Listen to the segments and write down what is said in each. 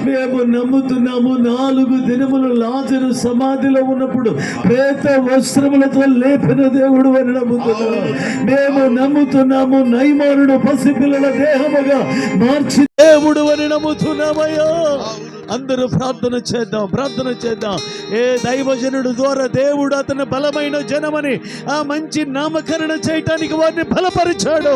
మేము నమ్ముతున్నాము. 4 దినములు లాజరు సమాధిలో ఉన్నప్పుడు ప్రేత వస్త్రములతో లేపిన దేవుడు అని నమ్ముతున్నాము. మేము నమ్ముతున్నాము. నయమానుడు పసిపిల్లల దేహముగా మార్చి దేవుడు అని నమ్ముతున్నామయ్యా. అందరూ ప్రార్థన చేద్దాం. ఏ దైవజనుడు ద్వారా దేవుడు అతని బలమైన జనమని ఆ మంచి నామకరణ చేయటానికి వారిని బలపరిచాడు.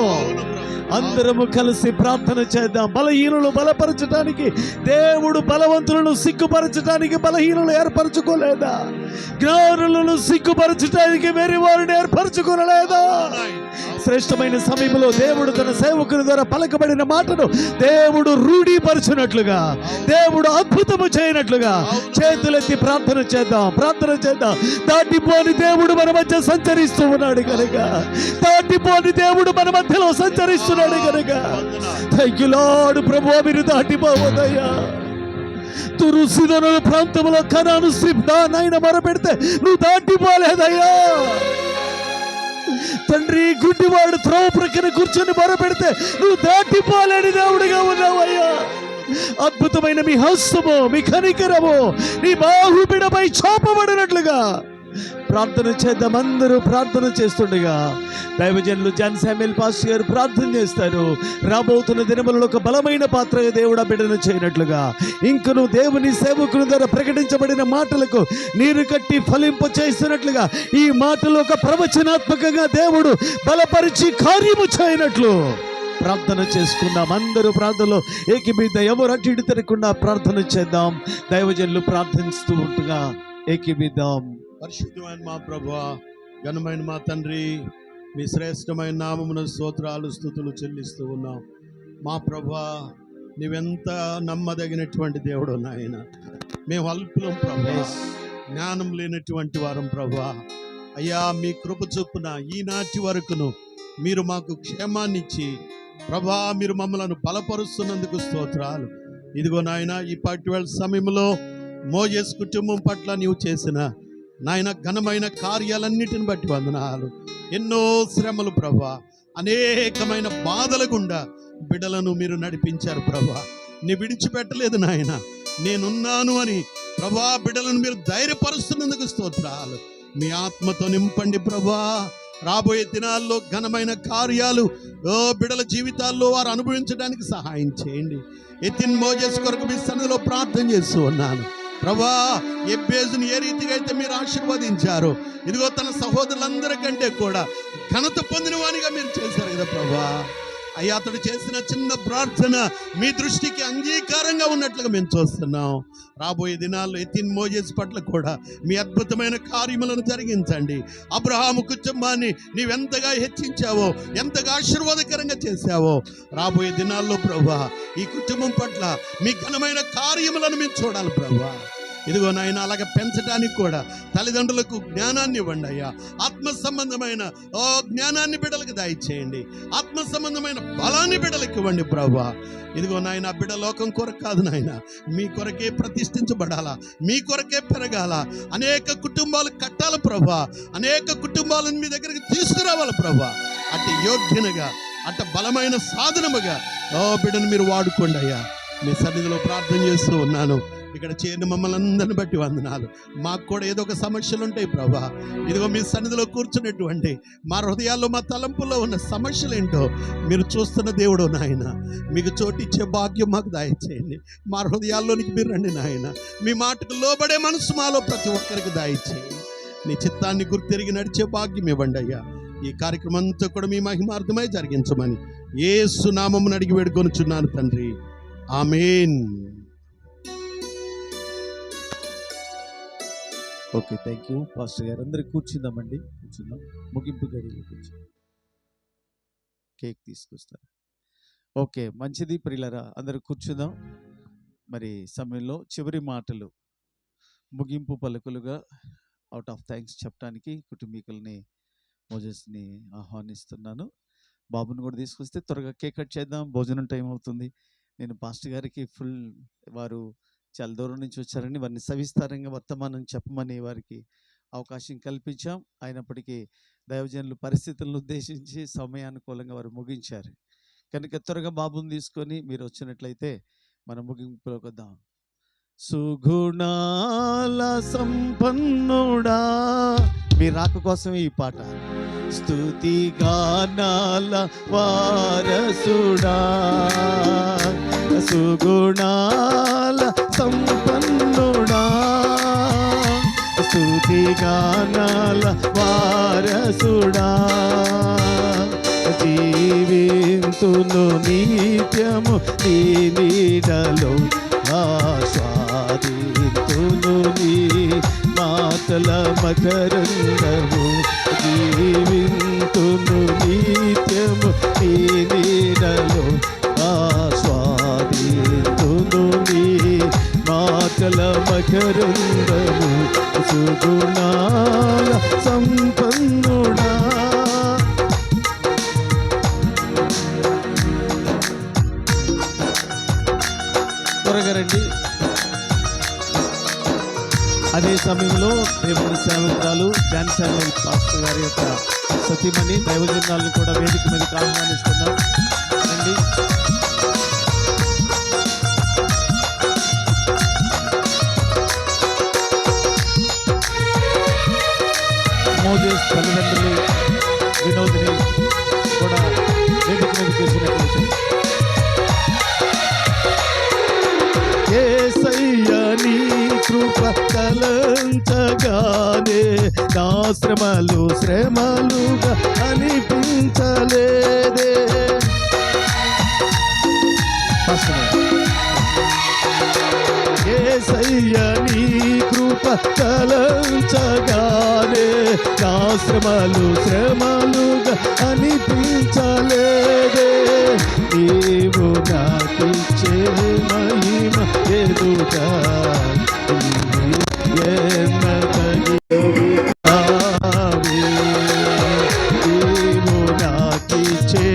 అందరము కలిసి ప్రార్థన చేద్దాం. బలహీనులు బలపరచడానికి దేవుడు బలవంతులను సిగ్గుపరచడానికి బలహీనులు ఏర్పరచుకోలేదా? జ్ఞానులను సిగ్గుపరచడానికి వేరే వారిని ఏర్పరచుకోలేదా? శ్రేష్టమైన సమయంలో దేవుడు తన సేవకుని ద్వారా పలకబడిన మాటను దేవుడు రూఢీపరచునట్లుగా, దేవుడు అద్భుతము చేయనట్లుగా చేతులెత్తి ప్రార్థన చేద్దాం. దాటిపోని దేవుడు మన మధ్య సంచరిస్తూ ఉన్నాడు కనుక, దాటిపోని దేవుడు మన మధ్యలో సంచరిస్తున్నాడు కనుక థాంక్ యూ లార్డ్. ప్రభువా, మీరు దాటిపోవద్దయ్యా. తురు సీదోను ప్రాంతంలో కనాను నాయన మొరపెడితే నువ్వు దాటిపోలేదయ్యా. తండ్రి, గుడ్డివాడు త్రోవ ప్రక్కన కూర్చొని మొరపెడితే నువ్వు దాటిపోలేని దేవుడిగా ఉన్నావయ్యా. అద్భుతమైన మీ హస్తము, మీ కనికరము నీ బాహుబిడపై చాపబడినట్లుగా ప్రార్థన చేద్దాం. అందరూ ప్రార్థన చేస్తుండగా దైవజనులు జాన్ శామ్యూల్ పాస్టర్ గారు ప్రార్థన చేస్తారు. రాబోతున్న దినములలో ఒక బలమైన పాత్రగా దేవుడు ఆ బిడ్డను చేయనట్లుగా, ఇంకను దేవుని సేవకుని ద్వారా ప్రకటించబడిన మాటలకు నీరు కట్టి ఫలింప చేస్తున్నట్లుగా ఈ మాటలు ఒక ప్రవచనాత్మకంగా దేవుడు బలపరిచి కార్యము చేయనట్లు ప్రార్థన చేసుకుందాం. అందరూ ప్రార్థనలో ఏకీబిద్ద, ఎవరు అటు ఇటు తిరగకుండా ప్రార్థన చేద్దాం. దైవజనులు ప్రార్థిస్తూ ఉంటగా ఏకీబిద్దాం. పరిశుద్ధమైన మా ప్రభువా, ఘనమైన మా తండ్రి, మీ శ్రేష్టమైన నామమున స్తోత్రాలు స్తుతులు చెల్లిస్తూ ఉన్నాం. మా ప్రభువా, నీవెంత నమ్మదగినటువంటి దేవుడు నాయన. మేము అల్పులం ప్రభువా, జ్ఞానం లేనటువంటి వారం ప్రభువా. అయ్యా, మీ కృప చొప్పున ఈనాటి వరకును మీరు మాకు క్షేమాన్ని ఇచ్చి ప్రభువా, మీరు మమ్మలను బలపరుస్తున్నందుకు స్తోత్రాలు. ఇదిగో నాయన, ఈ 12 సమయంలో మోజేస్ కుటుంబం పట్ల నీవు చేసిన నాయన ఘనమైన కార్యాలన్నిటిని బట్టి వందనాలు. ఎన్నో శ్రమలు ప్రభువా, అనేకమైన బాధల గుండా బిడ్డలను మీరు నడిపించారు ప్రభువా. నీ విడిచిపెట్టలేదు నాయన. నేనున్నాను అని ప్రభువా బిడ్డలను మీరు ధైర్యపరుస్తున్నందుకు స్తోత్రాలు. మీ ఆత్మతో నింపండి ప్రభువా. రాబోయే దినాల్లో ఘనమైన కార్యాలు బిడ్డల జీవితాల్లో వారు అనుభవించడానికి సహాయం చేయండి. ఎతిన్ మోజేస్ కొరకు మీ సన్నిధిలో ప్రార్థన చేస్తూ ఉన్నాను ప్రభా. ఎబ్బేజుని ఏ రీతిగా అయితే మీరు ఆశీర్వదించారో, ఇదిగో తన సహోదరులందరికంటే కూడా ఘనత పొందిన వానిగా మీరు చేశారు కదా ప్రభా. అయ్యా, అతడు చేసిన చిన్న ప్రార్థన మీ దృష్టికి అంగీకారంగా ఉన్నట్లుగా మేము చూస్తున్నాం. రాబోయే దినాల్లో ఎతిన్ మోజేస్ పట్ల కూడా మీ అద్భుతమైన కార్యములను జరిగించండి. అబ్రహాము కుటుంబాన్ని నీవెంతగా హెచ్చించావో, ఎంతగా ఆశీర్వాదకరంగా చేశావో, రాబోయే దినాల్లో ప్రభువా ఈ కుటుంబం పట్ల మీ ఘనమైన కార్యములను మేము చూడాలి ప్రభువా. ఇదిగో నాయన, అలాగే పెంచడానికి కూడా తల్లిదండ్రులకు జ్ఞానాన్ని ఇవ్వండి అయ్యా. ఆత్మ సంబంధమైన జ్ఞానాన్ని బిడ్డలకు దయచేయండి. ఆత్మ సంబంధమైన బలాన్ని బిడ్డలకు ఇవ్వండి ప్రభువా. ఇదిగో నాయన, బిడ్డ లోకం కొరకు కాదు నాయన, మీ కొరకే ప్రతిష్ఠించబడాలా, మీ కొరకే పెరగాల. అనేక కుటుంబాలు కట్టాలి ప్రభువా. అనేక కుటుంబాలను మీ దగ్గరికి తీసుకురావాలి ప్రభువా. అటు యోగ్యనగా, అటు బలమైన సాధనముగా బిడ్డను మీరు వాడుకోండి అయ్యా. మీ సన్నిధిలో ప్రార్థన చేస్తూ ఉన్నాను. ఇక్కడ చేరిన మమ్మల్ని అందరిని బట్టి వందనాలు. మాకు కూడా ఏదో ఒక సమస్యలు ఉంటాయి ప్రభా. ఇదిగో మీ సన్నిధిలో కూర్చున్నటువంటి మా హృదయాల్లో, మా తలంపుల్లో ఉన్న సమస్యలు ఏంటో మీరు చూస్తున్న దేవుడు నాయన. మీకు చోటిచ్చే భాగ్యం మాకు దయచేయండి. మా హృదయాల్లోనికి మీరు రండి నాయన. మీ మాటకు లోబడే మనసు మాలో ప్రతి ఒక్కరికి దయచేయండి. నీ చిత్తాన్ని గుర్తిరిగి నడిచే భాగ్యం ఇవ్వండి అయ్యా. ఈ కార్యక్రమం అంతా కూడా మీ మహిమార్థమై జరిగించమని యేసు నామమున అడిగి వేడుకొనుచున్నాను తండ్రి, ఆమేన్. ఓకే, థ్యాంక్ యూ పాస్టర్ గారు. అందరికి కూర్చుందామండి, కూర్చుందాం. ముగింపు గడిలో కూర్చుందాం. కేక్ తీసుకొస్తారు. ఓకే, మంచిది ప్రియులారా, అందరు కూర్చుందాం. మరి సమయంలో చివరి మాటలు, ముగింపు పలుకులుగా అవుట్ ఆఫ్ థ్యాంక్స్ చెప్పడానికి కుటుంబీకుల్ని, మోజెస్ని ఆహ్వానిస్తున్నాను. బాబుని కూడా తీసుకొస్తే త్వరగా కేక్ కట్ చేద్దాం, భోజనం టైం అవుతుంది. నేను పాస్టర్ గారికి వారు చాలా దూరం నుంచి వచ్చారని వారిని సవిస్తారంగా వర్తమానం చెప్పమని వారికి అవకాశం కల్పించాం. అయినప్పటికీ దైవజనులు పరిస్థితులను ఉద్దేశించి సమయానుకూలంగా వారు ముగించారు కనుక త్వరగా బాబుని తీసుకొని మీరు వచ్చినట్లయితే మనం ముగింపులోకి వద్దాం. సుగుణాల సంపన్నుడా, మీ రాక కోసం ఈ పాట. స్తుతి గానాల వారసుడా, సుగుణాల సంపన్నుడా, స్తుతి గానాల వారసుడా, జీవింతును నిత్యము నీ నీడలో, ఆస్వాదింతును నీ మాటల మకరందము, జీవింతును నిత్యము నీ నీడలో, ఆస్వాదింతును నీ మాటల మకరందము, సుగుణాల సంపన్నుడా. త్వరగా రండి. అదే సమయంలో దేవుని సేవకురాలు జాన్ శామ్యూల్ పాస్టర్ గారి యొక్క సతీమణి దైవజనాలను కూడా వేదిక మీదకి ఆహ్వానిస్తున్నాం. రండి. మోజేస్ తల్లిదండ్రులు వినోదిని కూడా వేదిక మీద కూర్చున్నట్లయితే. యేసయ్యా నీ కృప తలంచగానే నా శ్రమలు శ్రమలుగా అనిపించలేదే. యేసయ్యా నీ కృప తలంచగానే నా శ్రమలు శ్రమలుగా అనిపించలేదే. నీవు నాకిచ్చే మహిమ ఎదుట నీవు నాకిచ్చే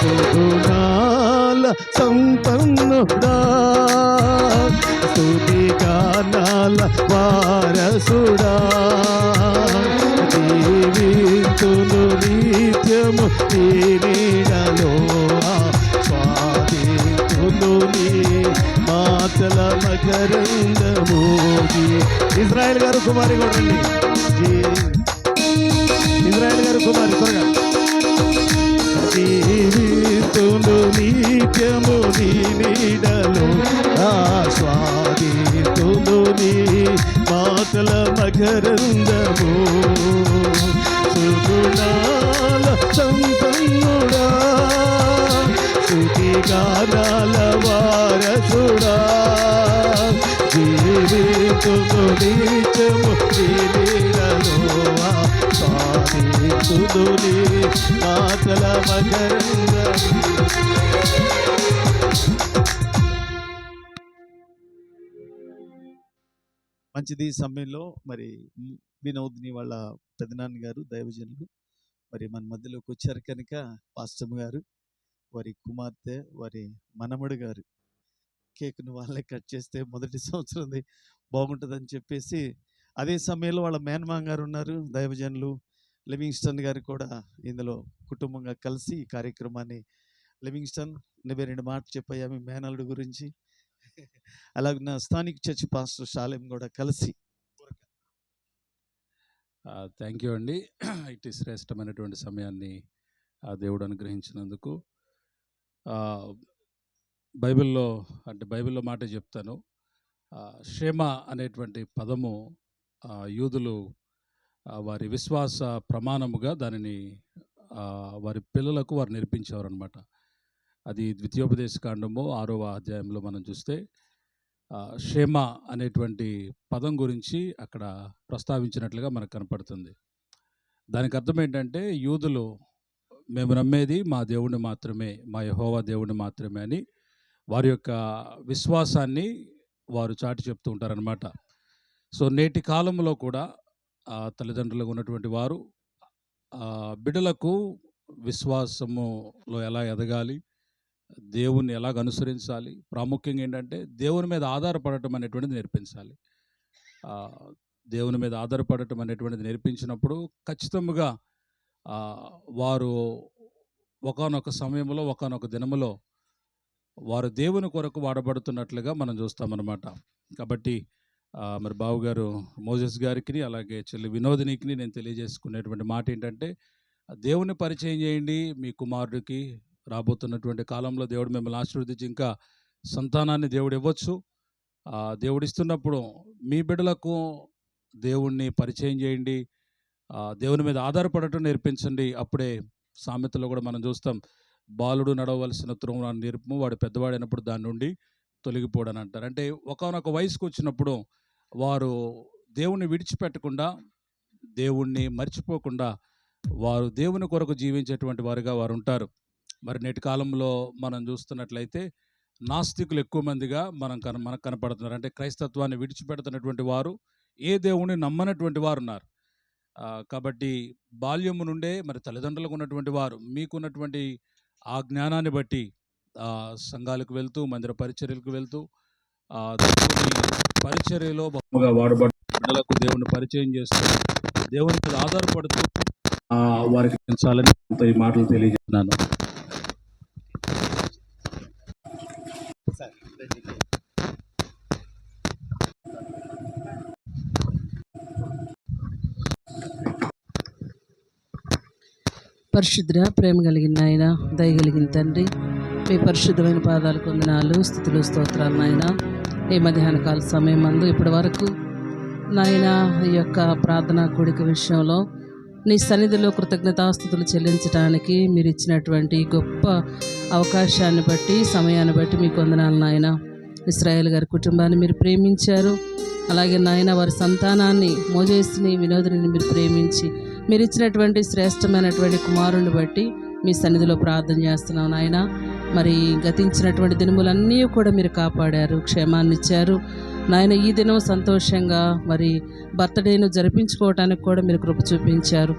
సుగుణాల సంపన్నుడా, స్తుతి గానాల వారసుడా, జీవింతును నిత్యము నీ నీడలో, స్వాదింతును నీ మాటల మకరందము. ఇజ్రాయెల్ గారు కుమారి కూడా రండి. ఇజ్రాయెల్ గారు కుమారి త్వరగా. జీవితులు నిత్యము నీ నీడలో, ఆస్వాదితులు నీ మాటల మకరందము, సుగుణాల సంపన్నుడా, స్తుతి గానాల వారసుడా, జీవితులు నిత్యము నీ నీడలో, ఆస్వాదితులు నీ మాటల మకరందము. మంచిది. సమయంలో మరి వినోద్ని వాళ్ళ పెదనాన్న గారు దైవజనులు మరి మన మధ్యలోకి వచ్చారు కనుక పాస్టమ్ గారు, వారి కుమార్తె, వారి మనమడు గారు కేక్ను వాళ్ళే కట్ చేస్తే మొదటి సంవత్సరం బాగుంటుందని చెప్పేసి, అదే సమయంలో వాళ్ళ మేనమామ గారు ఉన్నారు దైవజనులు లివింగ్స్టన్ గారు కూడా ఇందులో కుటుంబంగా కలిసి ఈ కార్యక్రమాన్ని. లివింగ్స్టన్, నువ్వే 2 మాటలు చెప్పాయా మీ మేనల్లుడు గురించి. అలాగే నా స్థానిక చర్చి పాస్టర్ షాలేం కూడా కలిసి. థ్యాంక్ యూ అండి. ఇటు శ్రేష్టమైనటువంటి సమయాన్ని దేవుడు అనుగ్రహించినందుకు. బైబిల్లో మాట చెప్తాను. క్షేమ అనేటువంటి పదము యూదులు వారి విశ్వాస ప్రమాణముగా దానిని వారి పిల్లలకు వారు నేర్పించేవారు అనమాట. అది ద్వితీయోపదేశ కాండము 6వ అధ్యాయంలో మనం చూస్తే క్షేమ అనేటువంటి పదం గురించి అక్కడ ప్రస్తావించినట్లుగా మనకు కనపడుతుంది. దానికి అర్థం ఏంటంటే, యూదులు మేము నమ్మేది మా దేవుడిని మాత్రమే, మా యెహోవా దేవుడిని మాత్రమే అని వారి యొక్క విశ్వాసాన్ని వారు చాటి చెప్తూ ఉంటారనమాట. సో నేటి కాలంలో కూడా తల్లిదండ్రులుగా ఉన్నటువంటి వారు బిడ్డలకు విశ్వాసములో ఎలా ఎదగాలి, దేవుణ్ణి ఎలాగ అనుసరించాలి, ప్రాముఖ్యంగా ఏంటంటే దేవుని మీద ఆధారపడటం అనేటువంటిది నేర్పించాలి. దేవుని మీద ఆధారపడటం అనేటువంటిది నేర్పించినప్పుడు ఖచ్చితంగా వారు ఒకానొక సమయంలో ఒకానొక దినములో వారు దేవుని కొరకు వాడబడుతున్నట్లుగా మనం చూస్తామన్నమాట. కాబట్టి మరి బావుగారు మోజెస్ గారికి అలాగే చెల్లి వినోదినికి నేను తెలియజేసుకునేటువంటి మాట ఏంటంటే, దేవుని పరిచయం చేయండి. మీ కుమారుడికి రాబోతున్నటువంటి కాలంలో దేవుడు మిమ్మల్ని ఆశీర్వదించి ఇంకా సంతానాన్ని దేవుడు ఇవ్వచ్చు. దేవుడిస్తున్నప్పుడు మీ బిడ్డలకు దేవుణ్ణి పరిచయం చేయండి. దేవుని మీద ఆధారపడటం నేర్పించండి. అప్పుడే సామెతలో కూడా మనం చూస్తాం, బాలుడు నడవలసిన త్రోవను నేర్పము, వాడు పెద్దవాడైనప్పుడు దాని నుండి తొలగిపోడని అంటారు. అంటే ఒకానొక వయసుకు వచ్చినప్పుడు వారు దేవుణ్ణి విడిచిపెట్టకుండా, దేవుణ్ణి మర్చిపోకుండా వారు దేవుని కొరకు జీవించేటువంటి వారుగా వారు ఉంటారు. మరి నేటి కాలంలో మనం చూస్తున్నట్లయితే నాస్తికులు ఎక్కువ మందిగా మనకు కనపడుతున్నారు. అంటే క్రైస్తత్వాన్ని విడిచిపెడుతున్నటువంటి వారు, ఏ దేవుణ్ణి నమ్మనటువంటి వారు ఉన్నారు. కాబట్టి బాల్యము నుండే మరి తల్లిదండ్రులకు ఉన్నటువంటి వారు మీకున్నటువంటి ఆ జ్ఞానాన్ని బట్టి సంఘాలకు వెళ్తూ, మందిర పరిచర్యలకు వెళ్తూ, దేవుని పరిచర్యలో బహుగా వాడబడి బిడ్డలకు దేవుని పరిచయం చేస్తూ, దేవుని మీద ఆధారపడుతూ వారికి పెంచాలని ఈ మాటలు తెలియజేస్తున్నాను. పరిశుద్ధ ప్రేమ కలిగిన ఆయన, దయగలిగిన తండ్రి, మీ పరిశుద్ధమైన పాదాలకు వందనాలు, స్తుతులు, స్తోత్రాలు నాయన. ఈ మధ్యాహ్న కాల సమయం మందు ఇప్పటి వరకు నాయన ఈ యొక్క ప్రార్థనా కూడిక విషయంలో నీ సన్నిధిలో కృతజ్ఞతాస్తుతులు చెల్లించడానికి మీరు ఇచ్చినటువంటి గొప్ప అవకాశాన్ని బట్టి, సమయాన్ని బట్టి మీకు వందనాలు నాయన. ఇశ్రాయేల్ గారి కుటుంబాన్ని మీరు ప్రేమించారు. అలాగే నాయన వారి సంతానాన్ని, మోజేస్ని, వినోదిని మీరు ప్రేమించి మీరు ఇచ్చినటువంటి శ్రేష్టమైనటువంటి కుమారుని బట్టి మీ సన్నిధిలో ప్రార్థన చేస్తున్నాం నాయన. మరి గతించినటువంటి దినములన్నీ కూడా మీరు కాపాడారు, క్షేమాన్ని ఇచ్చారు నాయన. ఈ దినం సంతోషంగా మరి బర్త్డేను జరిపించుకోవడానికి కూడా మీరు కృప చూపించారు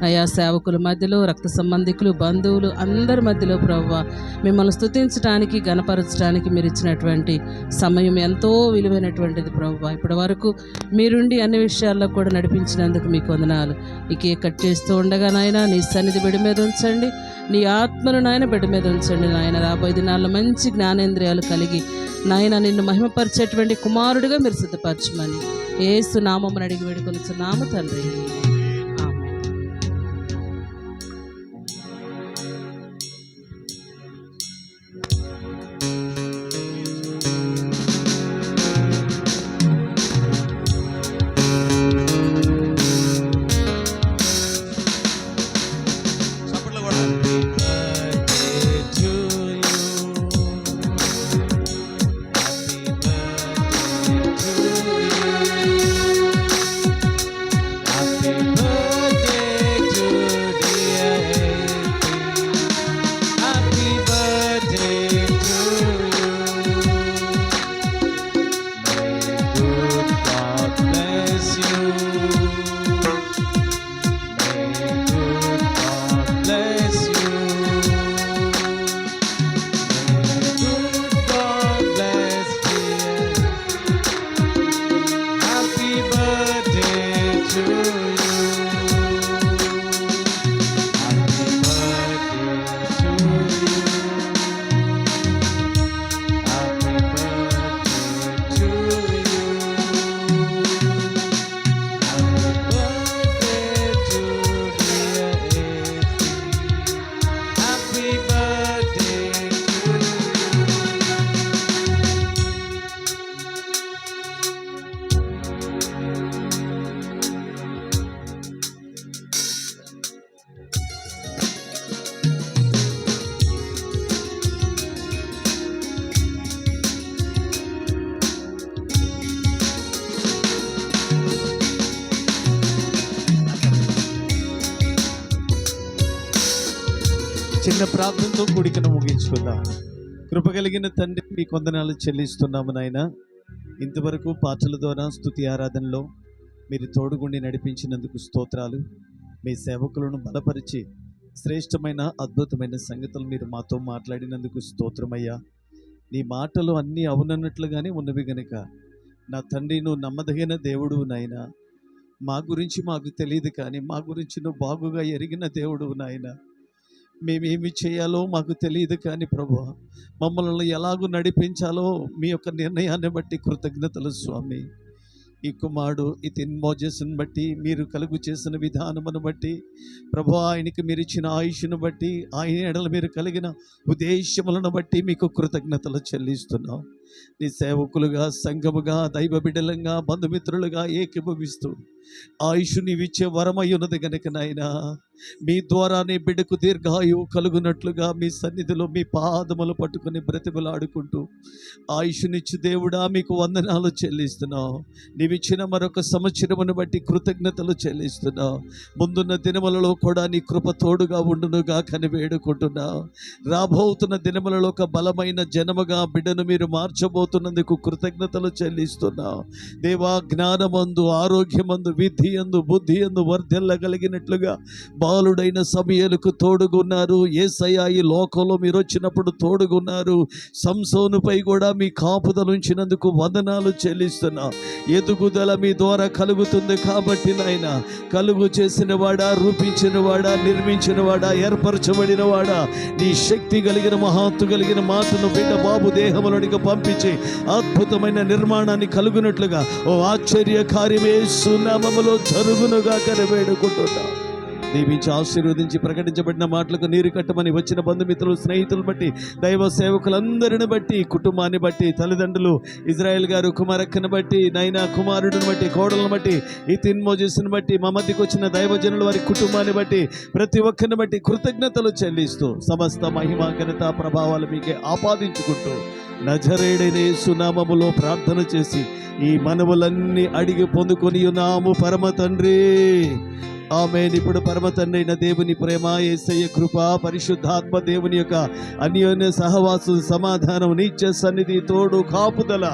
అయా. సేవకుల మధ్యలో, రక్త సంబంధికులు, బంధువులు అందరి మధ్యలో ప్రభువా మిమ్మల్ని స్తుతించడానికి, గణపరచడానికి మీరు ఇచ్చినటువంటి సమయం ఎంతో విలువైనటువంటిది ప్రభువా. ఇప్పటి వరకు మీరుండి అన్ని విషయాల్లో కూడా నడిపించినందుకు మీకు వందనాలు. ఈ కేక్ కట్ చేస్తూ ఉండగా నాయన నీ సన్నిధి బిడ్డ మీద ఉంచండి, నీ ఆత్మను నాయన బిడ్డ మీద ఉంచండి నాయన. రాబోయే దినాల్లో మంచి జ్ఞానేంద్రియాలు కలిగి నాయన నిన్ను మహిమపరిచేటువంటి కుమారుడిగా మీరు సిద్ధపరచమని యేసు నామమున అడిగి వేడుకొనుచున్నాము తండ్రి. చిన్న ప్రార్థనతో కూడికను ముగించుకుందాం. కృప కలిగిన తండ్రి మీ వందనాలు చెల్లిస్తున్నాము నాయన. ఇంతవరకు పాటల ద్వారా స్తుతి ఆరాధనలో మీరు తోడుగుండి నడిపించినందుకు స్తోత్రాలు. మీ సేవకులను బలపరిచి శ్రేష్టమైన అద్భుతమైన సంగతులు మీరు మాతో మాట్లాడినందుకు స్తోత్రమయ్యా. నీ మాటలు అన్నీ అవునన్నట్లుగానే ఉన్నవి గనుక నా తండ్రి నువ్వు నమ్మదగిన దేవుడు నాయన. మా గురించి మాకు తెలియదు, కానీ మా గురించి నువ్వు బాగుగా ఎరిగిన దేవుడు నాయన. మేమేమి చేయాలో మాకు తెలియదు, కానీ ప్రభువా మమ్మల్ని ఎలాగూ నడిపించాలో మీ యొక్క నిర్ణయాన్ని బట్టి కృతజ్ఞతలు స్వామి. ఈ కుమారుడు ఇతిన్ మోజెస్ని బట్టి, మీరు కలుగు చేసిన విధానమును బట్టి ప్రభు, ఆయనకి మీరు ఇచ్చిన ఆయుష్ను బట్టి, ఆయన ఎడల మీరు కలిగిన ఉద్దేశములను బట్టి మీకు కృతజ్ఞతలు చెల్లిస్తున్నాం. నీ సేవకులుగా, సంఘముగా, దైవ బిడ్డలంగా, బంధుమిత్రులుగా ఏకీభవిస్తూ ఆయుష్ నీవిచ్చే వరమై ఉన్నది కనుక నాయనా, మీ ద్వారా నీ బిడ్డకు దీర్ఘాయువు కలుగునట్లుగా మీ సన్నిధిలో మీ పాదములు పట్టుకుని బ్రతిమలాడుకుంటూ ఆయుష్నిచ్చు దేవుడా మీకు వందనాలు చెల్లిస్తున్నావు. నీవిచ్చిన మరొక సంవత్సరమును బట్టి కృతజ్ఞతలు చెల్లిస్తున్నావు. ముందున్న దినములలో కూడా నీ కృప తోడుగా ఉండునుగా కని వేడుకుంటున్నా. రాబోతున్న దినములలో ఒక బలమైన జనముగా బిడ్డను మీరు మార్చబోతున్నందుకు కృతజ్ఞతలు చెల్లిస్తున్నావు. దేవా, జ్ఞానమందు, ఆరోగ్యమందు, విధి యందు, బుద్ధి యందు వర్ధిల్లగలిగినట్లుగా బాలుడైన సమయలకు తోడుగున్నారు. యేసయ్య ఈ లోకంలో మీరు వచ్చినప్పుడు తోడుగున్నారు. సంసోనుపై కూడా మీ కాపుదల ఉంచినందుకు వందనాలు చెల్లిస్తున్నా. ఎదుగుదల మీ ద్వారా కలుగుతుంది కాబట్టి నాయన, కలుగు చేసిన వాడా, రూపించిన వాడా, నిర్మించిన వాడా, ఏర్పరచబడిన వాడా, నీ శక్తి కలిగిన మహత్తు కలిగిన మాటను బిడ్డ బాబు దేహములోనికి పంపించి అద్భుతమైన నిర్మాణాన్ని కలుగునట్లుగా ఓ ఆశ్చర్య కార్యమే సునామములో జరుగునుగా కని వేడుకుంటున్నా. దీవించి ఆశీర్వదించి ప్రకటించబడిన మాటలకు నీరు కట్టమని వచ్చిన బంధుమిత్రులు, స్నేహితులు బట్టి, దైవ సేవకులందరిని బట్టి, కుటుంబాన్ని బట్టి, తల్లిదండ్రులు ఇజ్రాయెల్ గారు కుమారక్కను బట్టి, నైనా కుమారుడిని బట్టి, కోడలను బట్టి, ఇతిన్ మోజెస్ని బట్టి, మా మధ్యకు వచ్చిన దైవజనుల వారి కుటుంబాన్ని బట్టి, ప్రతి ఒక్కరిని బట్టి కృతజ్ఞతలు చెల్లిస్తూ సమస్త మహిమ ఘనత ప్రభావాలు మీకే ఆపాదించుకుంటూ నజరేయుడైన యేసు నామములో ప్రార్థన చేసి ఈ మనవులన్నీ అడిగి పొందుకొని ఉన్నాము పరమ తండ్రి. ఆమేన్. ఇప్పుడు పరమ తండ్రి అయిన దేవుని ప్రేమ, యేసయ్య కృప, పరిశుద్ధాత్మ దేవుని యొక్క అన్యోన్య సహవాసం, సమాధానం, నిత్య సన్నిధి, తోడు, కాపుదల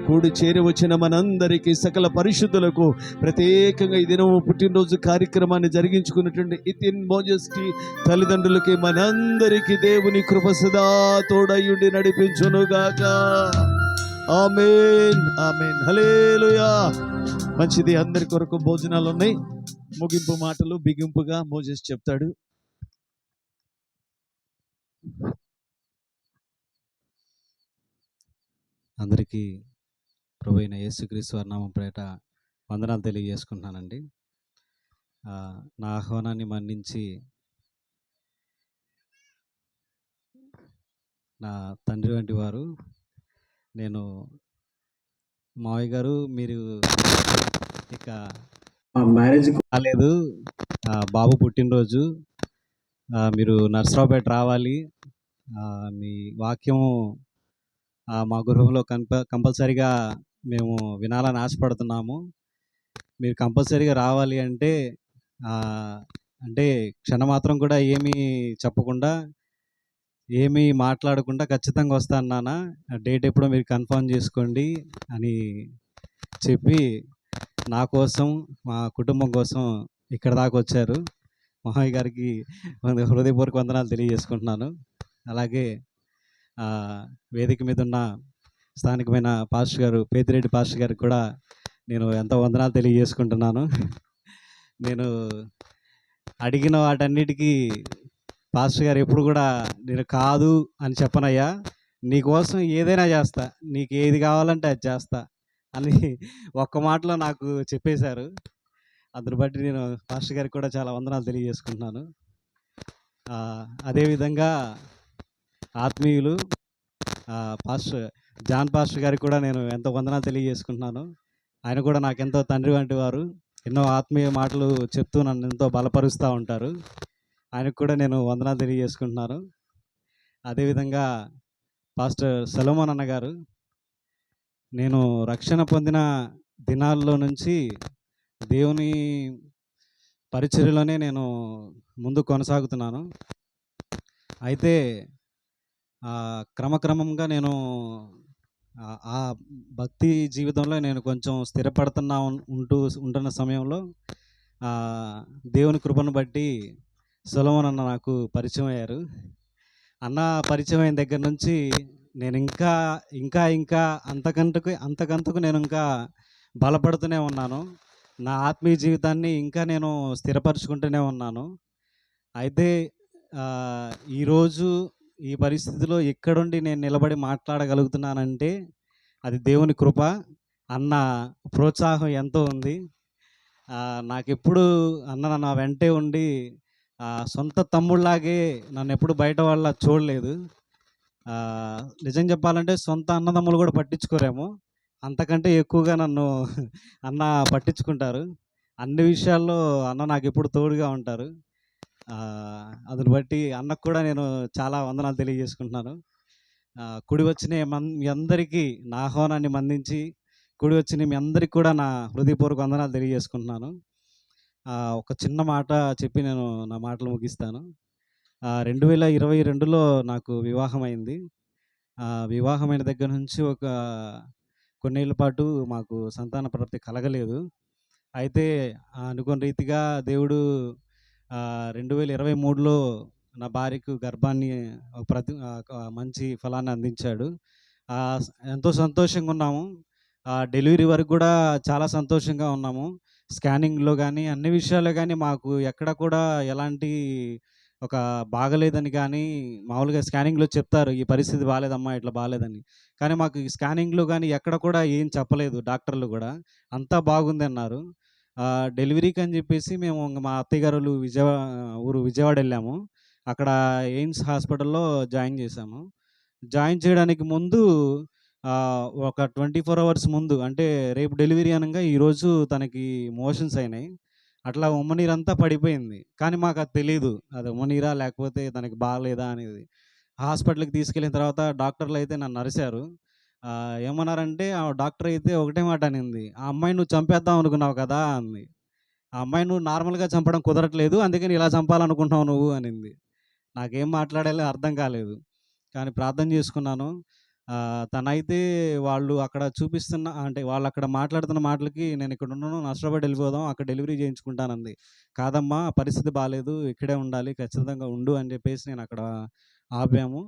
కూడి చేరి వచ్చిన మనందరికీ, సకల పరిశుద్ధులకు, ప్రత్యేకంగా ఈ దినము పుట్టినరోజు కార్యక్రమాన్ని జరిగించుకున్నటువంటి ఇతిన్ మోజెస్కి తల్లిదండ్రులకి, మనందరికీ దేవుని కృప సదా తోడయుండి నడిపించునుగాక. ఆమేన్, ఆమేన్, హల్లెలూయా. మంచిది. అందరి కొరకు భోజనాలు ఉన్నాయి. ముగింపు మాటలు బిగింపుగా మోజెస్ చెప్తాడు. అందరికీ ప్రభువైన యేసుక్రీస్తు వారి నామం పేరిట వందనాలు తెలియజేసుకుంటున్నానండి. నా ఆహ్వానాన్ని మన్నించి నా తండ్రి వంటి వారు, నేను మావయ్య గారు, మీరు ఇక మ్యారేజ్ కాలేదు, బాబు పుట్టినరోజు, మీరు నర్సరావుపేట రావాలి, మీ వాక్యము మా గృహంలో కంపల్సరీగా మేము వినాలని ఆశపడుతున్నాము. మీరు కంపల్సరీగా రావాలి అంటే అంటే క్షణమాత్రం కూడా ఏమీ చెప్పకుండా, ఏమీ మాట్లాడకుండా ఖచ్చితంగా వస్తాను నాన్న, డేట్ ఎప్పుడో మీరు కన్ఫర్మ్ చేసుకోండి అని చెప్పి నా కోసం, మా కుటుంబం కోసం ఇక్కడ దాకా వచ్చారు. మహయ్య గారికి హృదయపూర్వక వందనాలు తెలియజేసుకుంటున్నాను. అలాగే వేదిక మీద ఉన్న స్థానికమైన పాస్టర్ గారు, పేతిరెడ్డి పాస్టర్ గారికి కూడా నేను ఎంతో వందనాలు తెలియజేసుకుంటున్నాను. నేను అడిగిన వాటన్నిటికీ పాస్టర్ గారు ఎప్పుడు కూడా నేను కాదు అని చెప్పనయ్యా, నీకోసం ఏదైనా చేస్తా, నీకు ఏది కావాలంటే అది చేస్తా అని ఒక్క మాటలో నాకు చెప్పేశారు. అందుని బట్టి నేను పాస్టర్ గారికి కూడా చాలా వందనాలు తెలియజేసుకుంటున్నాను. అదేవిధంగా ఆత్మీయులు పాస్టర్ జాన్ పాస్టర్ గారికి కూడా నేను ఎంతో వందనాలు తెలియజేసుకుంటున్నాను. ఆయన కూడా నాకు ఎంతో తండ్రి వంటి వారు. ఎన్నో ఆత్మీయ మాటలు చెప్తూ నన్ను ఎంతో బలపరుస్తూ ఉంటారు. ఆయనకు కూడా నేను వందనాలు తెలియజేసుకుంటున్నాను. అదేవిధంగా పాస్టర్ సొలొమోన్ అన్న గారు, నేను రక్షణ పొందిన దినాల్లో నుంచి దేవుని పరిచర్యలోనే నేను ముందు కొనసాగుతున్నాను. అయితే క్రమక్రమంగా నేను ఆ భక్తి జీవితంలో నేను కొంచెం స్థిరపడుతున్నా ఉంటున్న సమయంలో దేవుని కృపను బట్టి సొలొమోన్ అన్న నాకు పరిచయం అయ్యారు. అన్న పరిచయం అయిన దగ్గర నుంచి నేను ఇంకా ఇంకా ఇంకా అంతకంతకు నేను ఇంకా బలపడుతూనే ఉన్నాను. నా ఆత్మీయ జీవితాన్ని ఇంకా నేను స్థిరపరుచుకుంటూనే ఉన్నాను. అయితే ఈరోజు ఈ పరిస్థితిలో ఇక్కడుండి నేను నిలబడి మాట్లాడగలుగుతున్నానంటే అది దేవుని కృప. అన్న ప్రోత్సాహం ఎంతో ఉంది. నాకెప్పుడు అన్న నా వెంటే ఉండి సొంత తమ్ముడిలాగే నన్నెప్పుడు బయట వాళ్ళ చూడలేదు. నిజం చెప్పాలంటే సొంత అన్నదమ్ములు కూడా పట్టించుకోరేమో, అంతకంటే ఎక్కువగా నన్ను అన్న పట్టించుకుంటారు. అన్ని విషయాల్లో అన్న నాకెప్పుడు తోడుగా ఉంటారు. అందుని బట్టి అన్నకు కూడా నేను చాలా వందనాలు తెలియజేసుకుంటున్నాను. కూడి వచ్చిన మీ అందరికీ నా ఆహ్వానాన్ని మన్నించి కూడి వచ్చిన మీ అందరికీ కూడా నా హృదయపూర్వక వందనాలు తెలియజేసుకుంటున్నాను. ఒక చిన్న మాట చెప్పి నేను నా మాటలు ముగిస్తాను. 2022లో నాకు వివాహమైంది. వివాహమైన దగ్గర నుంచి ఒక కొన్నేళ్ల పాటు మాకు సంతాన ప్రాప్తి కలగలేదు. అయితే అనుకోని రీతిగా దేవుడు 2023లో నా భార్యకు గర్భాన్ని మంచి ఫలాన్ని అందించాడు. ఎంతో సంతోషంగా ఉన్నాము. డెలివరీ వరకు కూడా చాలా సంతోషంగా ఉన్నాము. స్కానింగ్‌లో గానీ, అన్ని విషయాల్లో గానీ మాకు ఎక్కడ కూడా ఎలాంటి ఒక బాగలేదని కానీ, మామూలుగా స్కానింగ్‌లో చెప్తారు, "ఈ పరిస్థితి బాలేదమ్మా, ఇట్లా బాలేదని." కానీ మాకు ఈ స్కానింగ్‌లో గానీ ఎక్కడ కూడా ఏం చెప్పలేదు డాక్టర్లు గూడా. అంతా బాగుందన్నారు. డెలివరీకి అని చెప్పేసి మేము మా అత్తయ్య గారోళ్ళు ఊరు విజయవాడ వెళ్ళాము. అక్కడ ఎయిమ్స్ హాస్పిటల్‌లో జాయిన్ చేశాము. జాయిన్ చేయడానికి ముందు ఒక 24 అవర్స్ ముందు, అంటే రేపు డెలివరీ అనంగా ఈరోజు తనకి మోషన్స్ అయినాయి. అట్లా ఉమ్మనీరంతా పడిపోయింది. కానీ మాకది తెలీదు. అది ఉమ్మనీరా లేకపోతే తనకి బాలేదా అనేది. హాస్పిటల్‌కి తీసుకెళ్ళిన తర్వాత డాక్టర్‌లయితే నన్ను అరిసారు. ఏమన్నారంటే డాక్టర్ అయితే ఒకటే మాట అనింది, "ఆ అమ్మాయిని నువ్వు చంపేద్దాం అనుకున్నావు కదా" అంది. "ఆ అమ్మాయిని నువ్వు నార్మల్‌గా చంపడం కుదరట్లేదు. అందుకని ఇలా చంపాలనుకుంటున్నావు నువ్వు" అనింది. నాకేం మాట్లాడాలో అర్థం కాలేదు. కానీ ప్రార్థన చేసుకున్నాను. తనైతే వాళ్ళు అక్కడ చూపిస్తున్న, అంటే వాళ్ళక్కడ మాట్లాడుతున్న మాటలకి నేను ఇక్కడ ఉండను, నష్టపడి వెళ్ళిపోదాం, అక్కడ డెలివరీ చేయించుకుంటానంది. "కాదమ్మా, పరిస్థితి బాలేదు, ఇక్కడే ఉండాలి, ఖచ్చితంగా ఉండు" అని చెప్పేసి నేను అక్కడ ఆపాము.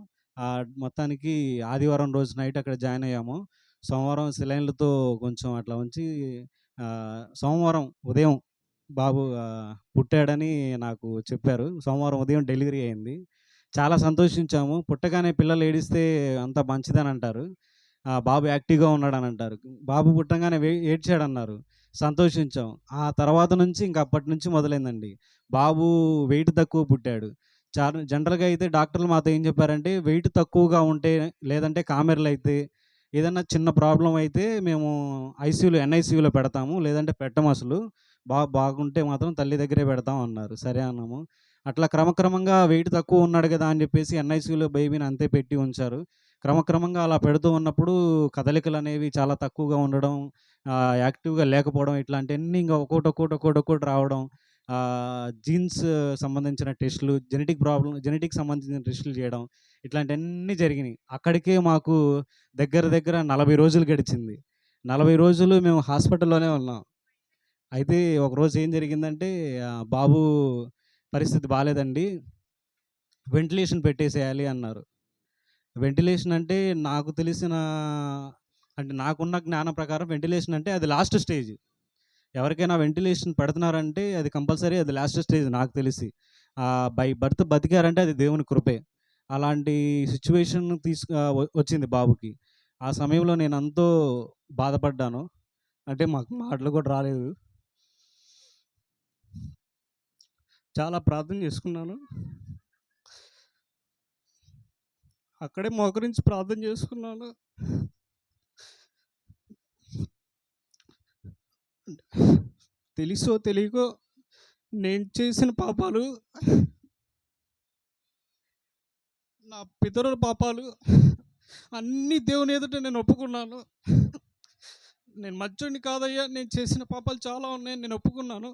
మొత్తానికి ఆదివారం రోజు నైట్ అక్కడ జాయిన్ అయ్యాము. సోమవారం సెలైన్లతో కొంచెం అట్లా ఉంచి సోమవారం ఉదయం బాబు పుట్టాడని నాకు చెప్పారు. సోమవారం ఉదయం డెలివరీ అయింది. చాలా సంతోషించాము. పుట్టగానే పిల్లలు ఏడిస్తే అంత మంచిదని అంటారు. బాబు యాక్టివ్‌గా ఉన్నాడని అంటారు. బాబు పుట్టంగానే ఏడ్చాడన్నారు. సంతోషించాం. ఆ తర్వాత నుంచి ఇంక అప్పటి నుంచి మొదలైందండి. బాబు వెయిట్ తక్కువ పుట్టాడు. జనరల్‌గా అయితే డాక్టర్లు మాతో ఏం చెప్పారంటే, వెయిట్ తక్కువగా ఉంటే, లేదంటే కామెర్లయితే, ఏదన్నా చిన్న ప్రాబ్లమ్ అయితే మేము ఎన్ఐసీయూలో పెడతాము, లేదంటే పెట్టమసలు. బాగుంటే మాత్రం తల్లి దగ్గరే పెడతాం అన్నారు. సరే అన్నాము. అట్లా క్రమక్రమంగా వెయిట్ తక్కువ ఉన్నాడు కదా అని చెప్పేసి ఎన్ఐసీయూలో బేబీని అంతే పెట్టి ఉంచారు. క్రమక్రమంగా అలా పెడుతూ ఉన్నప్పుడు కదలికలు అనేవి చాలా తక్కువగా ఉండడం, యాక్టివ్‌గా లేకపోవడం, ఇట్లాంటివన్నీ ఇంకా ఒక్కోటి రావడం, జీన్స్ సంబంధించిన టెస్టులు, జెనెటిక్ సంబంధించిన టెస్టులు చేయడం, ఇట్లాంటివన్నీ జరిగినాయి. అక్కడికే మాకు దగ్గర 40 రోజులు గడిచింది. 40 రోజులు మేము హాస్పిటల్‌లోనే ఉన్నాం. అయితే ఒకరోజు ఏం జరిగిందంటే, బాబు పరిస్థితి బాలేదండి, వెంటిలేషన్ పెట్టేసేయాలి అన్నారు. వెంటిలేషన్ అంటే నాకున్న జ్ఞానం ప్రకారం వెంటిలేషన్ అంటే అది లాస్ట్ స్టేజ్. ఎవరికైనా వెంటిలేషన్ పెడుతున్నారంటే అది కంపల్సరీ అది లాస్ట్ స్టేజ్ నాకు తెలిసి. బై బర్త్ బతికారంటే అది దేవుని కృపే. అలాంటి సిచ్యువేషన్ వచ్చింది బాబుకి. ఆ సమయంలో నేను ఎంతో బాధపడ్డాను. అంటే మాకు మాటలు కూడా రాలేదు. చాలా ప్రార్థన చేసుకున్నాను. అక్కడే మోకరించి ప్రార్థన చేసుకున్నాను. తెలుసో తెలియకో నేను చేసిన పాపాలు, నా పితరుల పాపాలు అన్నీ దేవుని ఎదుట నేను ఒప్పుకున్నాను. నేను మంచోడిని కాదయ్యా, నేను చేసిన పాపాలు చాలా ఉన్నాయి, నేను ఒప్పుకున్నాను.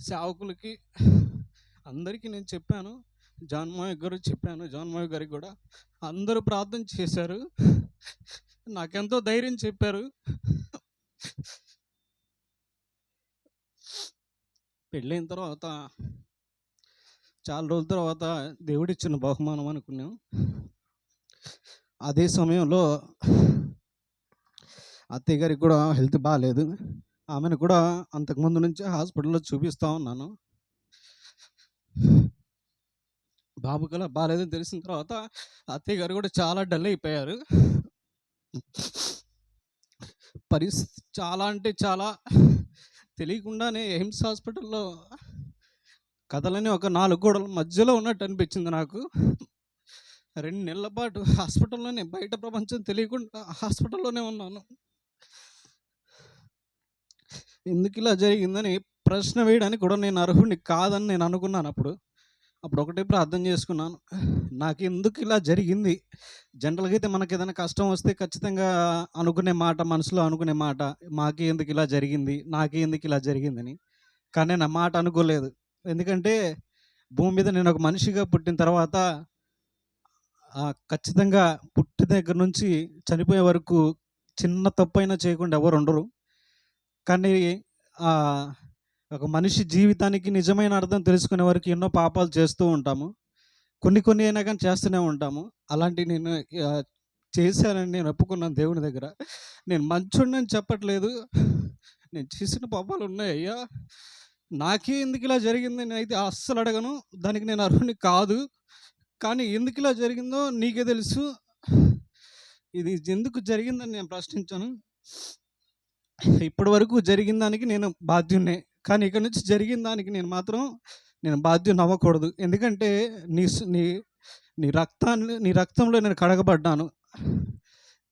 సేవకులకి అందరికీ నేను చెప్పాను. జాన్ మావయ్య గారికి కూడా అందరూ ప్రార్థన చేశారు. నాకెంతో ధైర్యం చెప్పారు. పెళ్ళైన తర్వాత చాలా రోజుల తర్వాత దేవుడిచ్చిన బహుమానం అనుకున్నాం. అదే సమయంలో అత్తయ్య గారికి కూడా హెల్త్ బాగాలేదు. ఆమెను కూడా అంతకుముందు నుంచే హాస్పిటల్‌లో చూపిస్తా ఉన్నాను. బాబుకి అలా బాలేదని తెలిసిన తర్వాత అత్తయ్య గారు కూడా చాలా డల్ అయిపోయారు. పరిస్థితి చాలా అంటే చాలా తెలియకుండానే ఎయిమ్స్ హాస్పిటల్‌లో కథలని ఒక 4 గోడల మధ్యలో ఉన్నట్టు అనిపించింది నాకు. 2 నెలల పాటు హాస్పిటల్‌లోనే, బయట ప్రపంచం తెలియకుండా హాస్పిటల్‌లోనే ఉన్నాను. ఎందుకు ఇలా జరిగిందని ప్రశ్న వేయడానికి కూడా నేను అర్హుడిని కాదని నేను అనుకున్నాను అప్పుడు. అప్పుడు ఒకటే ప్రార్థన చేసుకున్నాను. నాకెందుకు ఇలా జరిగింది? జనరల్‌గా అయితే మనకేదైనా కష్టం వస్తే ఖచ్చితంగా అనుకునే మాట, మనసులో అనుకునే మాట, మాకే ఎందుకు ఇలా జరిగింది? నాకే ఎందుకు ఇలా జరిగిందని. కానీ నేను ఆ మాట అనుకోలేదు. ఎందుకంటే భూమి మీద నేను ఒక మనిషిగా పుట్టిన తర్వాత ఖచ్చితంగా పుట్టిన దగ్గర నుంచి చనిపోయే వరకు చిన్న తప్పైనా చేయకుండా ఎవరు ఉండరు. కానీ ఆహ్, ఒక మనిషి జీవితానికి నిజమైన అర్థం తెలుసుకునే వరకు ఎన్నో పాపాలు చేస్తూ ఉంటాము. కొన్ని కొన్ని అయినా కానీ చేస్తూనే ఉంటాము. అలాంటివి నేను ఆహ్, చేశానని నేను ఒప్పుకున్నాను దేవుని దగ్గర. నేను మంచోడినని చెప్పట్లేదు. నేను చేసిన పాపాలు ఉన్నాయ్యా. నాకే ఎందుకు ఇలా జరిగింది నేనైతే అస్సలు అడగను. దానికి నేను అర్హుడిని కాదు. కానీ ఎందుకు ఇలా జరిగిందో నీకే తెలుసు. ఇది ఎందుకు జరిగిందని నేను ప్రశ్నించాను. ఇప్పటి వరకు జరిగిన దానికి నేను బాధ్యుడినే. కానీ ఇక నుంచి జరిగిన దానికి నేను బాధ్యుడిని అవ్వకూడదు. ఎందుకంటే నీ స్ నీ నీ రక్తంలో నేను కడగబడ్డాను.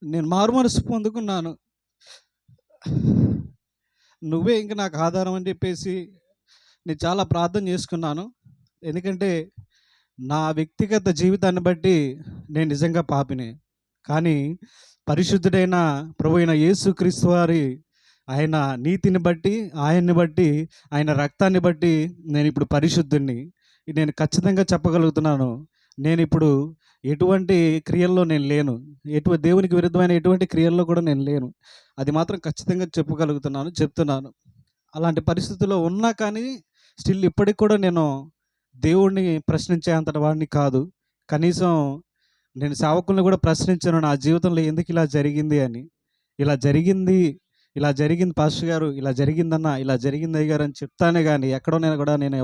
నేను మారుమనసు పొందుకున్నాను. నువ్వే ఇంక నాకు ఆధారం అని చెప్పేసి నేను చాలా ప్రార్థన చేసుకున్నాను. ఎందుకంటే నా వ్యక్తిగత జీవితాన్ని బట్టి నేను నిజంగా పాపినే. కానీ పరిశుద్ధుడైన ప్రభువైన యేసుక్రీస్తు వారి ఆయన నీతిని బట్టి, ఆయన్ని బట్టి, ఆయన రక్తాన్ని బట్టి నేనిప్పుడు పరిశుద్ధుడిని. నేను ఖచ్చితంగా చెప్పగలుగుతున్నాను. నేనిప్పుడు ఎటువంటి క్రియల్లో నేను లేను. దేవునికి విరుద్ధమైన ఎటువంటి క్రియల్లో కూడా నేను లేను. అది మాత్రం ఖచ్చితంగా చెప్తున్నాను. అలాంటి పరిస్థితుల్లో ఉన్నా కానీ స్టిల్ ఇప్పటికి కూడా నేను దేవుడిని ప్రశ్నించే అంతటి వాడిని కాదు. కనీసం నేను సేవకుల్ని కూడా ప్రశ్నించాను. నా జీవితంలో ఎందుకు ఇలా జరిగింది అని. ఇలా జరిగింది, ఇలా జరిగింది పాస్టర్ గారు, ఇలా జరిగిందన్న, ఇలా జరిగింది అయ్యగారు అని చెప్తానే గానీ ఎక్కడోనైనా కూడా నేను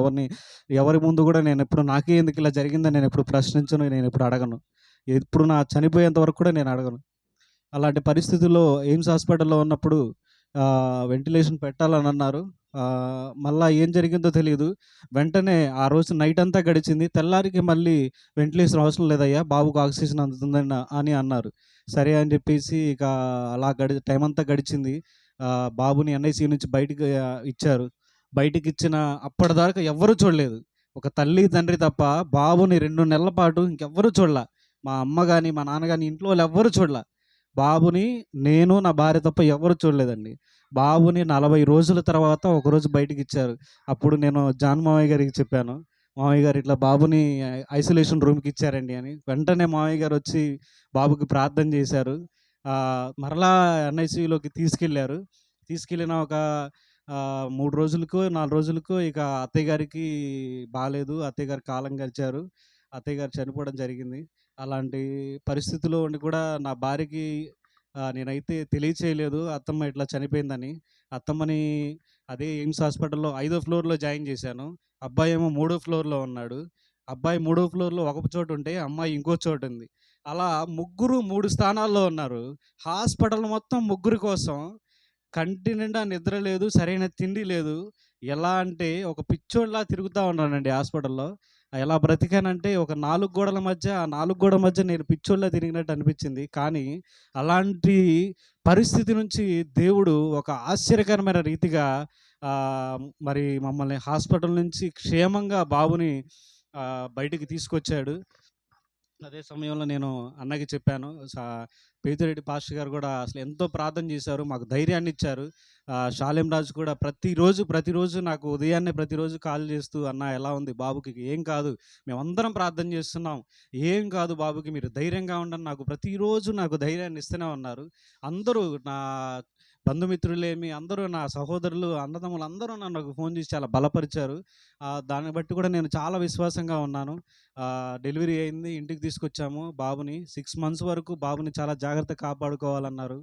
ఎవరి ముందు కూడా నేనెప్పుడు నాకే ఎందుకు ఇలా జరిగిందని నేనెప్పుడు ప్రశ్నించను, నేనెప్పుడు అడగను. ఎప్పుడు నా చనిపోయేంత వరకు కూడా నేను అడగను. అలాంటి పరిస్థితుల్లో ఎయిమ్స్ హాస్పిటల్‌లో ఉన్నప్పుడు వెంటిలేషన్ పెట్టాలని అన్నారు. మళ్ళా ఏం జరిగిందో తెలీదు. వెంటనే ఆ రోజు నైట్ అంతా గడిచింది. తెల్లారికి మళ్ళీ వెంటిలేషన్ అవసరం లేదయ్యా, బాబుకు ఆక్సిజన్ అందుతుందని అని అన్నారు. సరే అని చెప్పేసి ఇక అలా టైం అంతా గడిచింది. బాబుని ఎన్ఐసీయూ నుంచి బయటికి ఇచ్చారు. బయటికిచ్చిన అప్పటిదాకా ఎవ్వరూ చూడలేదు. ఒక తల్లి, తండ్రి తప్ప బాబుని 2 నెలల పాటు ఇంకెవ్వరూ చూడలా. మా అమ్మ గాని, మా నాన్న గాని, ఇంట్లో వాళ్ళు ఎవ్వరూ చూడలా. బాబుని నేను, నా భార్య తప్ప ఎవ్వరు చూడలేదండి. బాబుని 40 రోజుల తర్వాత ఒకరోజు బయటికిచ్చారు. అప్పుడు నేను జాన్ మామయ్య గారికి చెప్పాను. మామయ్య గారు ఇట్లా బాబుని ఐసోలేషన్ రూమ్‌కి ఇచ్చారండి అని. వెంటనే మామయ్య గారు వచ్చి బాబుకి ప్రార్థన చేశారు. మరలా ఎన్ఐసీయూలోకి తీసుకెళ్లారు. తీసుకెళ్ళిన ఒక 3 రోజులకో, 4 రోజులకో ఇక అత్తయ్య గారికి బాలేదు. అత్తయ్య గారు కాలం గడిచారు. అత్తయ్య గారు చనిపోవడం జరిగింది. అలాంటి పరిస్థితిలో ఉండి కూడా నా భార్యకి నేనైతే తెలియచేయలేదు అత్తమ్మ ఇట్లా చనిపోయిందని. అత్తమ్మని అదే ఎయిమ్స్ హాస్పిటల్‌లో 5వ ఫ్లోర్‌లో జాయిన్ చేశాను. అబ్బాయి ఏమో 3వ ఫ్లోర్‌లో ఉన్నాడు. అబ్బాయి 3వ ఫ్లోర్‌లో ఒక చోట ఉంటే, అమ్మాయి ఇంకో చోట ఉంది. అలా ముగ్గురు 3 స్థానాల్లో ఉన్నారు. హాస్పిటల్ మొత్తం ముగ్గురి కోసం కంటి నిండా నిద్ర లేదు, సరైన తిండి లేదు. ఎలా అంటే ఒక పిచ్చోడిలా తిరుగుతా ఉన్నానండి హాస్పిటల్‌లో. ఎలా బ్రతికానంటే ఒక 4 గోడల మధ్య, ఆ 4 గోడల మధ్య నేను పిచ్చోడిలా తిరిగినట్టు అనిపించింది. కానీ అలాంటి పరిస్థితి నుంచి దేవుడు ఒక ఆశ్చర్యకరమైన రీతిగా మరి మమ్మల్ని హాస్పిటల్ నుంచి క్షేమంగా బాబుని బయటికి తీసుకొచ్చాడు. అదే సమయంలో నేను అన్నకి చెప్పాను. పేతురెడ్డి పాస్టర్ గారు కూడా అసలు ఎంతో ప్రార్థన చేశారు. మాకు ధైర్యాన్ని ఇచ్చారు. షాలేం రాజు కూడా ప్రతిరోజు నాకు ఉదయాన్నే ప్రతిరోజు కాల్ చేస్తూ, "అన్న ఎలా ఉంది బాబుకి? ఏం కాదు, మేమందరం ప్రార్థన చేస్తున్నాం. ఏం కాదు బాబుకి, మీరు ధైర్యంగా ఉండండి." ప్రతిరోజు నాకు ధైర్యాన్ని ఇస్తూనే ఉన్నారు. అందరూ నా బంధుమిత్రులేమి, అందరూ నా సహోదరులు, అన్నదమ్ములు అందరూ నాకు ఫోన్ చేసి చాలా బలపరిచారు. దాన్ని బట్టి కూడా నేను చాలా విశ్వాసంగా ఉన్నాను. డెలివరీ అయింది, ఇంటికి తీసుకొచ్చాము బాబుని. 6 మంత్స్ వరకు బాబుని చాలా జాగ్రత్తగా కాపాడుకోవాలన్నారు.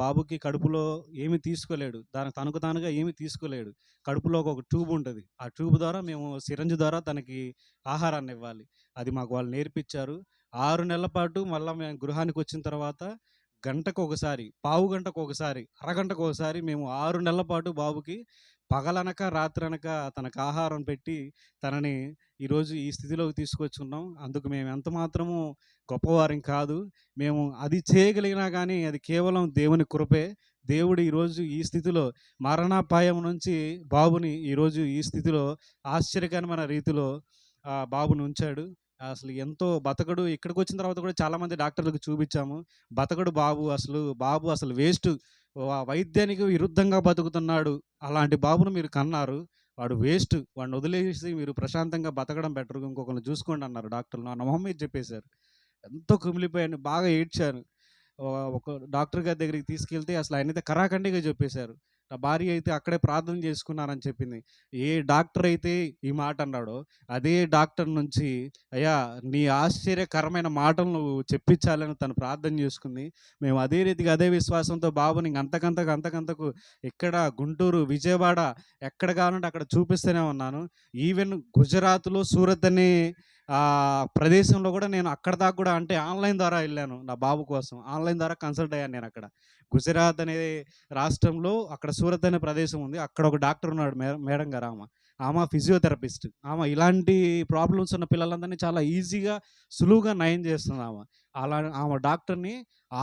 బాబుకి కడుపులో ఏమీ తీసుకోలేడు. తనకు తానుగా ఏమీ తీసుకోలేడు. కడుపులో ఒక ట్యూబ్ ఉంటుంది. ఆ ట్యూబ్ ద్వారా మేము సిరంజ్ ద్వారా తనకి ఆహారాన్ని ఇవ్వాలి. అది మాకు వాళ్ళు నేర్పించారు. 6 నెలల పాటు మళ్ళా మేము గృహానికి వచ్చిన తర్వాత గంటకొకసారి, పావు గంటకొకసారి, అరగంటకొకసారి మేము 6 నెలల పాటు బాబుకి పగలనక రాత్రనక తనకు ఆహారం పెట్టి తనని ఈరోజు ఈ స్థితిలోకి తీసుకొచ్చున్నాం. అందుకు మేము ఎంత మాత్రము గొప్పవారం కాదు. మేము అది చేయగలిగినా కానీ అది కేవలం దేవుని కృపే. దేవుడు ఈరోజు ఈ స్థితిలో మరణాపాయం నుంచి బాబుని ఈరోజు ఈ స్థితిలో ఆశ్చర్యకరమైన రీతిలో బాబుని ఉంచాడు. అసలు ఎంతో బతకడు. ఇక్కడికి వచ్చిన తర్వాత కూడా చాలామంది డాక్టర్లకు చూపించాము. బతకడు బాబు అసలు వేస్ట్, వైద్యానికి విరుద్ధంగా బతుకుతున్నాడు, అలాంటి బాబును మీరు కన్నారు, వాడు వేస్ట్, వాడిని వదిలేసి మీరు ప్రశాంతంగా బతకడం బెటర్, ఇంకొకరిని చూసుకోండి అన్నారు డాక్టర్లు. నా మొహం మీద చెప్పేశారు. ఎంతో కుమిలిపోయాను, బాగా ఏడ్చాను. ఒక డాక్టర్ గారి దగ్గరికి తీసుకెళ్తే అసలు ఆయనైతే కరాఖండిగా చెప్పేశారు. నా భార్య అయితే అక్కడే ప్రార్థన చేసుకున్నానని చెప్పింది. ఏ డాక్టర్ అయితే ఈ మాట అన్నాడో అదే డాక్టర్ నుంచి, అయ్యా నీ ఆశ్చర్యకరమైన మాటలు నువ్వు చెప్పించాలని తను ప్రార్థన చేసుకుంది. మేము అదే రీతిగా అదే విశ్వాసంతో బాబుని అంతకంతకు ఇక్కడ గుంటూరు, విజయవాడ ఎక్కడ కావాలంటే అక్కడ చూపిస్తూనే ఉన్నాను. ఈవెన్ గుజరాత్లో సూరత్ అనే ప్రదేశంలో కూడా నేను అక్కడ దాకా కూడా, అంటే ఆన్లైన్ ద్వారా వెళ్ళాను నా బాబు కోసం. ఆన్లైన్ ద్వారా కన్సల్ట్ అయ్యాను నేను అక్కడ. గుజరాత్ అనే రాష్ట్రంలో అక్కడ సూరత్ అనే ప్రదేశం ఉంది. అక్కడ ఒక డాక్టర్ ఉన్నాడు, మేడం గారు. ఆమె ఫిజియోథెరపిస్ట్. ఆమె ఇలాంటి ప్రాబ్లమ్స్ ఉన్న పిల్లలందరినీ చాలా ఈజీగా సులువుగా నయం చేస్తుంది. ఆమె డాక్టర్ని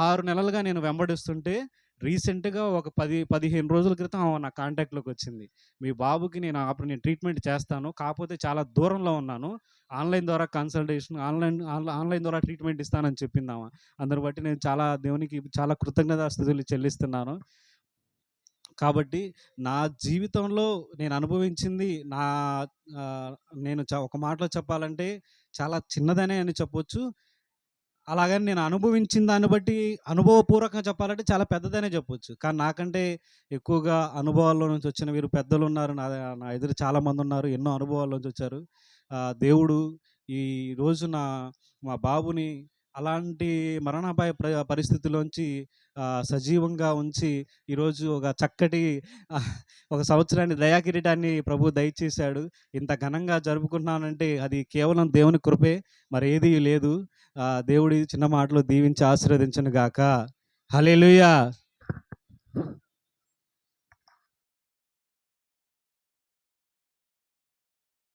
6 నెలలుగా నేను వెంబడిస్తుంటే రీసెంట్గా ఒక 10-15 రోజుల క్రితం ఆమె నా కాంటాక్ట్లోకి వచ్చింది. మీ బాబుకి నేను ట్రీట్మెంట్ చేస్తాను, కాకపోతే చాలా దూరంలో ఉన్నాను, ఆన్లైన్ ద్వారా కన్సల్టేషన్, ఆన్లైన్ ద్వారా ట్రీట్మెంట్ ఇస్తానని చెప్పింది ఆమె. అందరిని బట్టి నేను దేవునికి చాలా కృతజ్ఞతాస్తుతులు చెల్లిస్తున్నాను. కాబట్టి నా జీవితంలో నేను అనుభవించింది, నేను ఒక మాటలో చెప్పాలంటే చాలా చిన్నదనే అని చెప్పొచ్చు. అలాగని నేను అనుభవించిన దాన్ని బట్టి అనుభవపూర్వకంగా చెప్పాలంటే చాలా పెద్దదనే చెప్పొచ్చు. కానీ నాకంటే ఎక్కువగా అనుభవాల్లో నుంచి వచ్చిన వీరు పెద్దలు ఉన్నారు. నా ఎదురు చాలామంది ఉన్నారు, ఎన్నో అనుభవాల నుంచి వచ్చారు. దేవుడు ఈ రోజున మా బాబుని అలాంటి మరణాపాయ పరిస్థితిలోంచి సజీవంగా ఉంచి ఈరోజు ఒక చక్కటి ఒక సంవత్సరాన్ని దయాకిరీటాన్ని ప్రభు దయచేశాడు. ఇంత ఘనంగా జరుపుకుంటున్నానంటే అది కేవలం దేవుని కృపే, మరేదీ లేదు. దేవుడి చిన్న మాటలు దీవించి ఆశీర్వదించును గాక. హల్లెలూయా.